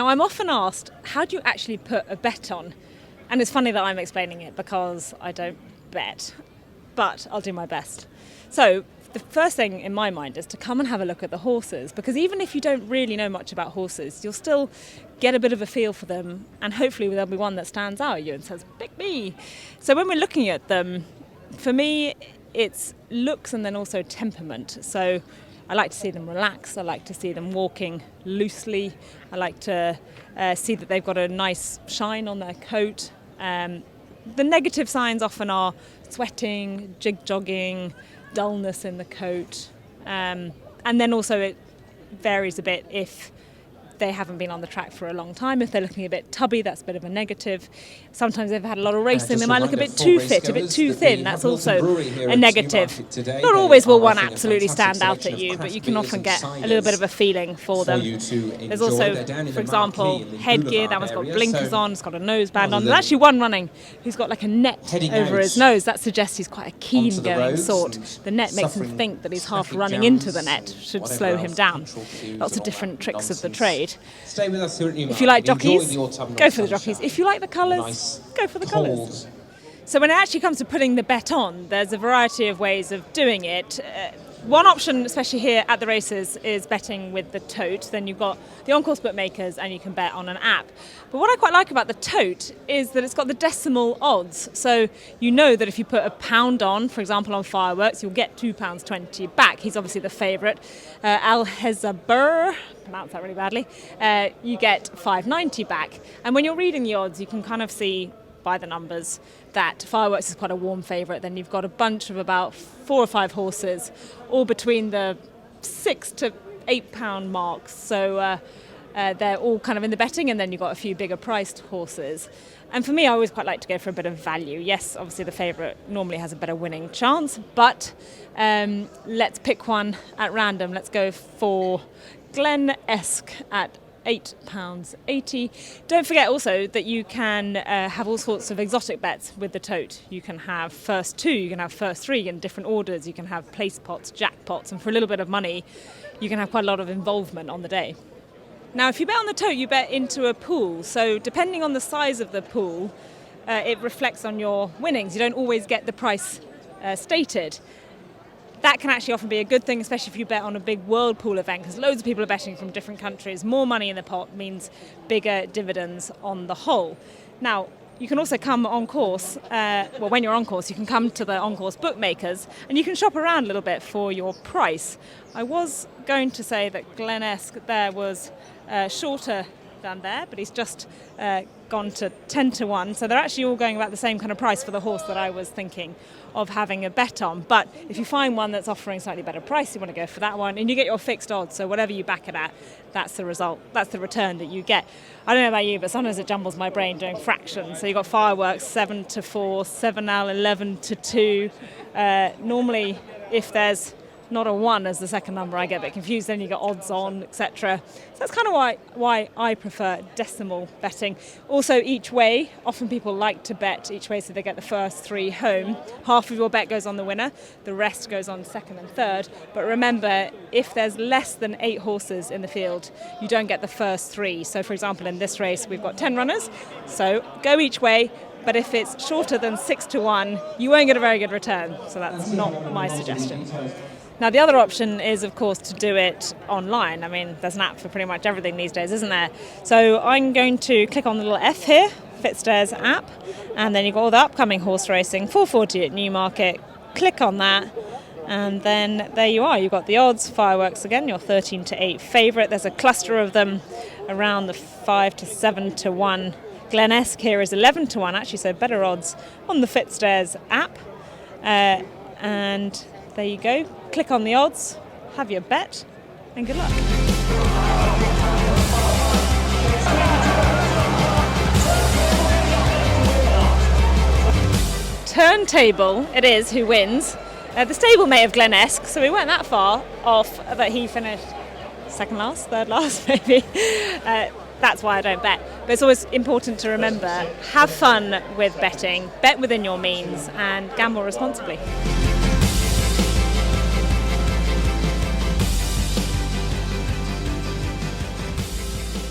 Now, I'm often asked, how do you actually put a bet on? And it's funny that I'm explaining it because I don't bet, but I'll do my best. So the first thing in my mind is to come and have a look at the horses, because even if you don't really know much about horses, you'll still get a bit of a feel for them, and hopefully there'll be one that stands out at you and says, pick me. So when we're looking at them, for me, it's looks and then also temperament. So I like to see them relaxed. I like to see them walking loosely. I like to see that they've got a nice shine on their coat. The negative signs often are sweating, jig-jogging, dullness in the coat. And then also it varies a bit if they haven't been on the track for a long time. If they're looking a bit tubby, that's a bit of a negative. Sometimes they've had a lot of racing, they might look a bit too fit, a bit too thin. That's also a negative. Not always will one absolutely stand out at you, but you can often get a little bit of a feeling for them. There's also, for example, headgear. That one's got blinkers on, it's got a noseband on. There's actually one running who's got like a net over his nose. That suggests he's quite a keen-going sort. The net makes him think that he's half running into the net, should slow him down. Lots of different tricks of the trade. Stay with us here at Newmarket. If you like jockeys, go for the jockeys. If you like the colours, go for the colours. So when it actually comes to putting the bet on, there's a variety of ways of doing it. One option, especially here at the races, is betting with the tote. Then you've got the on-course bookmakers and you can bet on an app. But what I quite like about the tote is that it's got the decimal odds. So you know that if you put £1 on, for example, on fireworks, you'll get £2.20 back. He's obviously the favourite. Al-Hezabur, pronounced that really badly, you get £5.90 back. And when you're reading the odds, you can kind of see by the numbers that fireworks is quite a warm favourite. Then you've got a bunch of about 4 or 5 horses, all between the £6 to £8 marks. So they're all kind of in the betting, and then you've got a few bigger priced horses. And for me, I always quite like to go for a bit of value. Yes, obviously the favourite normally has a better winning chance, but let's pick one at random. Let's go for Glen-esque at £8.80. Don't forget also that you can have all sorts of exotic bets with the tote. You can have first 2, you can have first 3 in different orders, you can have place pots, jackpots, and for a little bit of money you can have quite a lot of involvement on the day. Now, if you bet on the tote, you bet into a pool. So depending on the size of the pool, it reflects on your winnings. You don't always get the price stated. That can actually often be a good thing, especially if you bet on a big world pool event, because loads of people are betting from different countries. More money in the pot means bigger dividends on the whole. Now, you can also come on course, when you're on course, you can come to the on-course bookmakers and you can shop around a little bit for your price. I was going to say that Glen-esque there was shorter than there, but he's just gone to 10 to 1. So they're actually all going about the same kind of price for the horse that I was thinking of having a bet on. But if you find one that's offering slightly better price, you want to go for that one, and you get your fixed odds. So whatever you back it at, that's the result, that's the return that you get. I don't know about you, but sometimes it jumbles my brain doing fractions. So you've got fireworks 7 to 4, 7L 11 to 2. Normally, if there's not a 1 as the second number, I get a bit confused. Then you get odds on, etc. So that's kind of why I prefer decimal betting. Also, each way, often people like to bet each way so they get the first 3 home. Half of your bet goes on the winner, the rest goes on second and third. But remember, if there's less than 8 horses in the field, you don't get the first 3. So for example, in this race, we've got 10 runners, so go each way. But if it's shorter than 6 to 1, you won't get a very good return. So that's not my suggestion. Now, the other option is, of course, to do it online. I mean, there's an app for pretty much everything these days, isn't there? So I'm going to click on the little F here, Fitstairs app, and then you've got all the upcoming horse racing, 4:40 at Newmarket. Click on that, and then there you are. You've got the odds, fireworks again, your 13 to 8 favourite. There's a cluster of them around the 5 to 7 to 1. Glen-esque here is 11 to 1, actually, so better odds on the Fitstairs app. And there you go. Click on the odds, have your bet, and good luck. Turntable it is who wins. The stablemate of Glen-esque, so we weren't that far off that he finished second last, third last maybe. That's why I don't bet. But it's always important to remember, have fun with betting, bet within your means, and gamble responsibly.